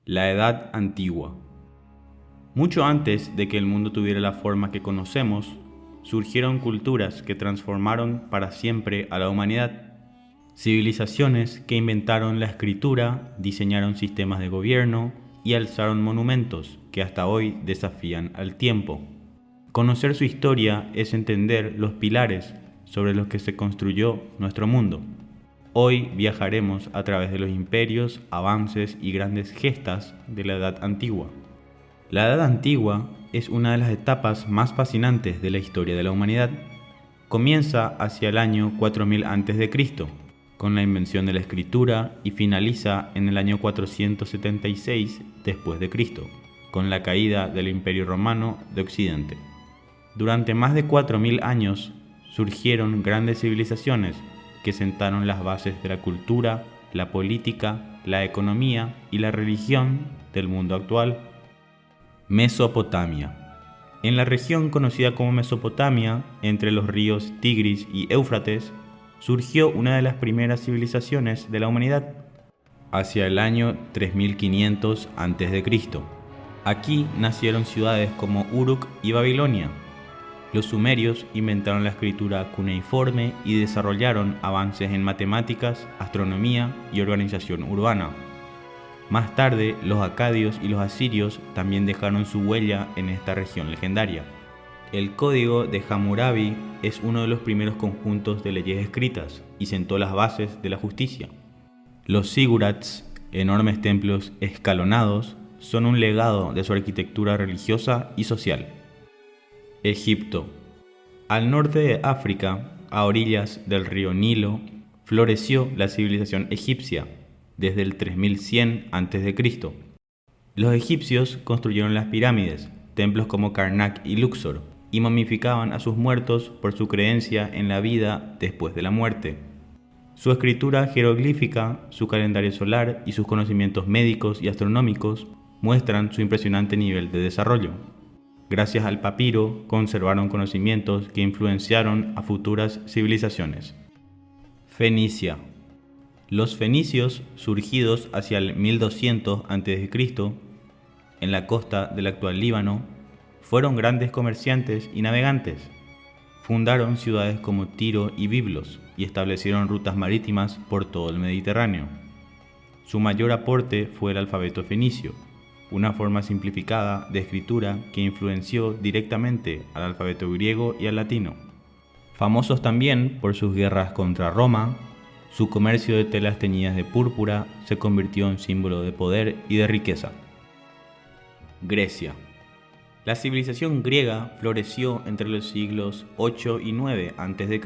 La Edad Antigua. Mucho antes de que el mundo tuviera la forma que conocemos, surgieron culturas que transformaron para siempre a la humanidad. Civilizaciones que inventaron la escritura, diseñaron sistemas de gobierno y alzaron monumentos que hasta hoy desafían al tiempo. Conocer su historia es entender los pilares sobre los que se construyó nuestro mundo. Hoy viajaremos a través de los imperios, avances y grandes gestas de la Edad Antigua. La Edad Antigua es una de las etapas más fascinantes de la historia de la humanidad. Comienza hacia el año 4000 a.C., con la invención de la escritura y finaliza en el año 476 después de Cristo, con la caída del Imperio Romano de Occidente. Durante más de 4000 años surgieron grandes civilizaciones que sentaron las bases de la cultura, la política, la economía y la religión del mundo actual. Mesopotamia. En la región conocida como Mesopotamia, entre los ríos Tigris y Éufrates, surgió una de las primeras civilizaciones de la humanidad, hacia el año 3500 a.C. Aquí nacieron ciudades como Uruk y Babilonia. Los sumerios inventaron la escritura cuneiforme y desarrollaron avances en matemáticas, astronomía y organización urbana. Más tarde, los acadios y los asirios también dejaron su huella en esta región legendaria. El Código de Hammurabi es uno de los primeros conjuntos de leyes escritas y sentó las bases de la justicia. Los zigurats, enormes templos escalonados, son un legado de su arquitectura religiosa y social. Egipto. Al norte de África, a orillas del río Nilo, floreció la civilización egipcia desde el 3100 a.C. Los egipcios construyeron las pirámides, templos como Karnak y Luxor, y momificaban a sus muertos por su creencia en la vida después de la muerte. Su escritura jeroglífica, su calendario solar y sus conocimientos médicos y astronómicos muestran su impresionante nivel de desarrollo. Gracias al papiro, conservaron conocimientos que influenciaron a futuras civilizaciones. Fenicia. Los fenicios, surgidos hacia el 1200 a.C., en la costa del actual Líbano, fueron grandes comerciantes y navegantes. Fundaron ciudades como Tiro y Biblos y establecieron rutas marítimas por todo el Mediterráneo. Su mayor aporte fue el alfabeto fenicio, una forma simplificada de escritura que influenció directamente al alfabeto griego y al latino. Famosos también por sus guerras contra Roma, su comercio de telas teñidas de púrpura se convirtió en símbolo de poder y de riqueza. Grecia. La civilización griega floreció entre los siglos 8 y 9 a.C.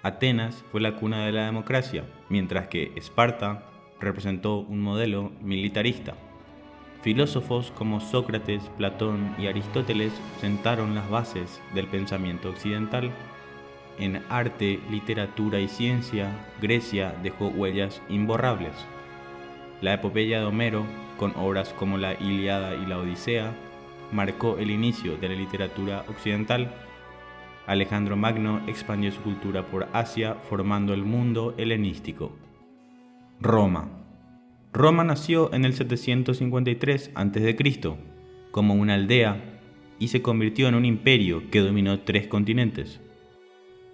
Atenas fue la cuna de la democracia, mientras que Esparta representó un modelo militarista. Filósofos como Sócrates, Platón y Aristóteles sentaron las bases del pensamiento occidental. En arte, literatura y ciencia, Grecia dejó huellas imborrables. La epopeya de Homero, con obras como la Ilíada y la Odisea, marcó el inicio de la literatura occidental. Alejandro Magno expandió su cultura por Asia, formando el mundo helenístico. Roma. Roma nació en el 753 a.C. como una aldea y se convirtió en un imperio que dominó 3 continentes.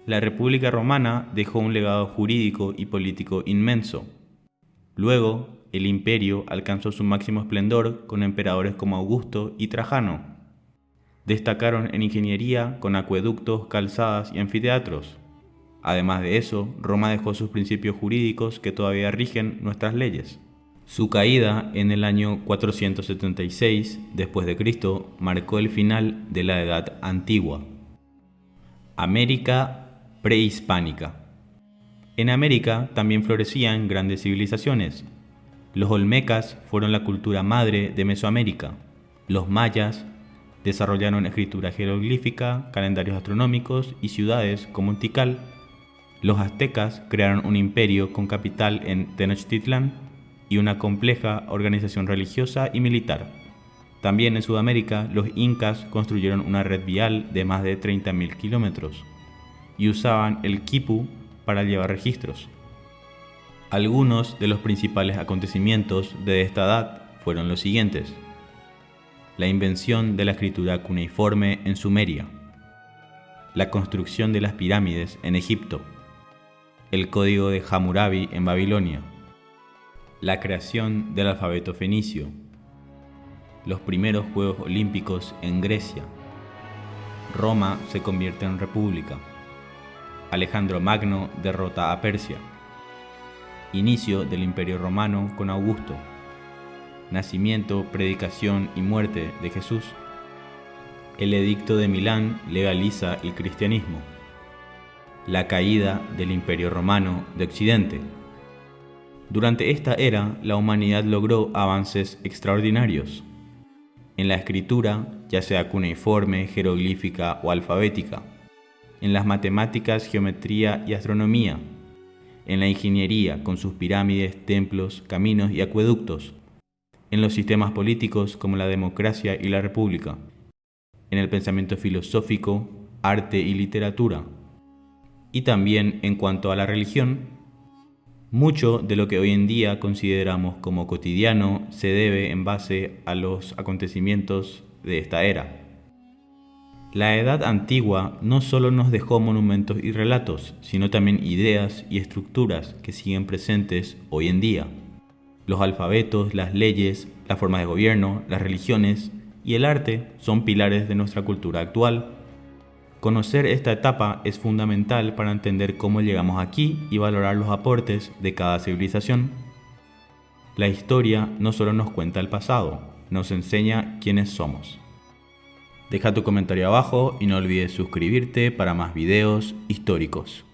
La República Romana dejó un legado jurídico y político inmenso. Luego, el imperio alcanzó su máximo esplendor con emperadores como Augusto y Trajano. Destacaron en ingeniería con acueductos, calzadas y anfiteatros. Además de eso, Roma dejó sus principios jurídicos que todavía rigen nuestras leyes. Su caída en el año 476 después de Cristo marcó el final de la Edad Antigua. América prehispánica. En América también florecían grandes civilizaciones. Los olmecas fueron la cultura madre de Mesoamérica. Los mayas desarrollaron escritura jeroglífica, calendarios astronómicos y ciudades como Tikal. Los aztecas crearon un imperio con capital en Tenochtitlán y una compleja organización religiosa y militar. También en Sudamérica, los incas construyeron una red vial de más de 30.000 kilómetros y usaban el quipu para llevar registros. Algunos de los principales acontecimientos de esta edad fueron los siguientes: la invención de la escritura cuneiforme en Sumeria, la construcción de las pirámides en Egipto, el código de Hammurabi en Babilonia, la creación del alfabeto fenicio, los primeros Juegos Olímpicos en Grecia, Roma se convierte en república, Alejandro Magno derrota a Persia, inicio del Imperio Romano con Augusto, nacimiento, predicación y muerte de Jesús. El Edicto de Milán legaliza el cristianismo. La caída del Imperio Romano de Occidente. Durante esta era, la humanidad logró avances extraordinarios. En la escritura, ya sea cuneiforme, jeroglífica o alfabética. En las matemáticas, geometría y astronomía. En la ingeniería, con sus pirámides, templos, caminos y acueductos. En los sistemas políticos como la democracia y la república. En el pensamiento filosófico, arte y literatura. Y también en cuanto a la religión, mucho de lo que hoy en día consideramos como cotidiano se debe en base a los acontecimientos de esta era. La Edad Antigua no solo nos dejó monumentos y relatos, sino también ideas y estructuras que siguen presentes hoy en día. Los alfabetos, las leyes, las formas de gobierno, las religiones y el arte son pilares de nuestra cultura actual. Conocer esta etapa es fundamental para entender cómo llegamos aquí y valorar los aportes de cada civilización. La historia no solo nos cuenta el pasado, nos enseña quiénes somos. Deja tu comentario abajo y no olvides suscribirte para más videos históricos.